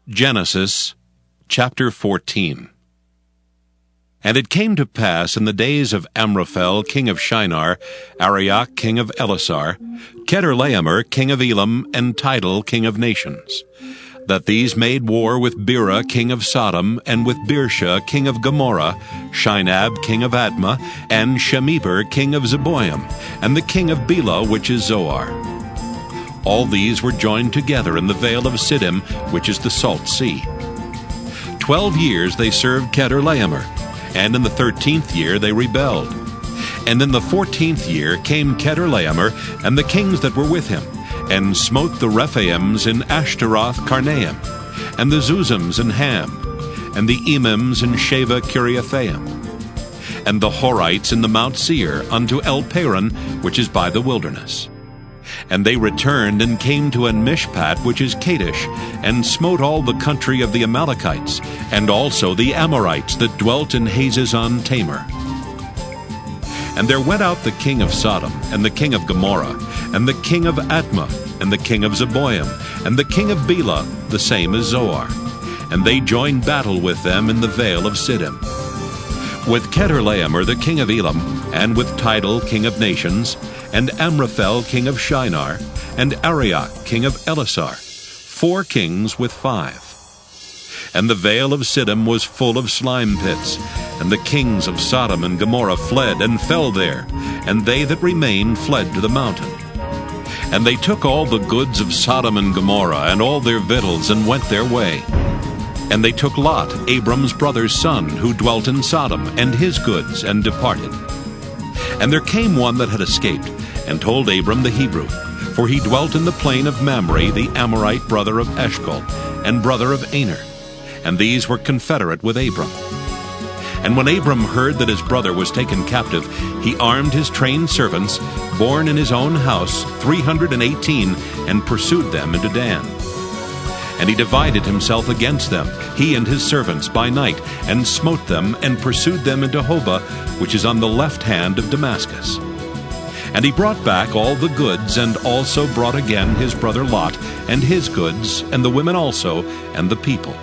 Genesis chapter 14. And it came to pass in the days of Amraphel king of Shinar, Arioch king of Elasar, Chedorlaomer king of Elam, and Tidal king of nations, that these made war with Bera king of Sodom, and with Birsha king of Gomorrah, Shinab king of Admah, and Shemeber king of Zeboim, and the king of Bela which is Zoar. All these were joined together in the vale of Siddim, which is the Salt Sea. 12 years they served Chedorlaomer, and in the 13th year they rebelled. And in the 14th year came Chedorlaomer and the kings that were with him, and smote the Rephaims in Ashtaroth Karnaim, and the Zuzims in Ham, and the Emims in Sheva Kiriathaim, and the Horites in the Mount Seir unto El Paran, which is by the wilderness. And they returned and came to En-Mishpat, which is Kadesh, and smote all the country of the Amalekites, and also the Amorites that dwelt in Hazazon Tamar. And there went out the king of Sodom, and the king of Gomorrah, and the king of Admah, and the king of Zeboim, and the king of Bela, the same as Zoar. And they joined battle with them in the vale of Siddim. With Chedorlaomer the king of Elam, and with Tidal king of nations, and Amraphel king of Shinar, and Arioch king of Elasar, 4 kings with 5. And the vale of Siddim was full of slime pits, and the kings of Sodom and Gomorrah fled and fell there, and they that remained fled to the mountain. And they took all the goods of Sodom and Gomorrah, and all their victuals, and went their way. And they took Lot, Abram's brother's son, who dwelt in Sodom, and his goods, and departed. And there came one that had escaped, and told Abram the Hebrew, for he dwelt in the plain of Mamre, the Amorite brother of Eshcol, and brother of Aner, and these were confederate with Abram. And when Abram heard that his brother was taken captive, he armed his trained servants, born in his own house, 318, and pursued them into Dan. And he divided himself against them, he and his servants, by night, and smote them, and pursued them into Hobah, which is on the left hand of Damascus. And he brought back all the goods, and also brought again his brother Lot, and his goods, and the women also, and the people.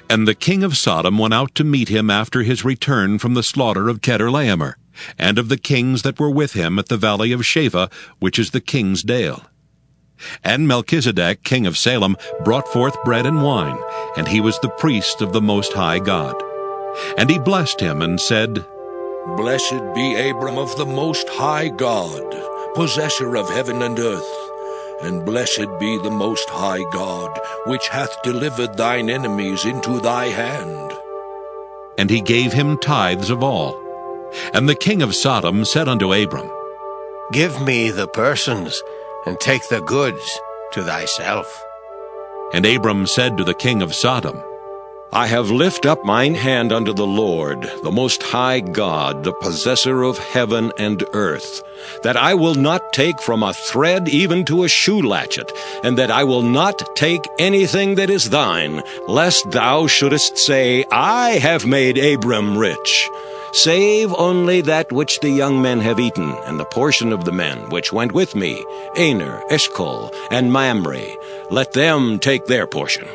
And the king of Sodom went out to meet him after his return from the slaughter of Chedorlaomer, and of the kings that were with him at the valley of Sheva, which is the king's dale. And Melchizedek, king of Salem, brought forth bread and wine, and he was the priest of the Most High God. And he blessed him, and said, Blessed be Abram of the Most High God, possessor of heaven and earth, and blessed be the Most High God, which hath delivered thine enemies into thy hand. And he gave him tithes of all. And the king of Sodom said unto Abram, Give me the persons, and take the goods to thyself. And Abram said to the king of Sodom, I have lift up mine hand unto the Lord, the Most High God, the possessor of heaven and earth, that I will not take from a thread even to a shoe latchet, and that I will not take anything that is thine, lest thou shouldest say, I have made Abram rich. Save only that which the young men have eaten, and the portion of the men which went with me, Aner, Eshcol, and Mamre. Let them take their portion.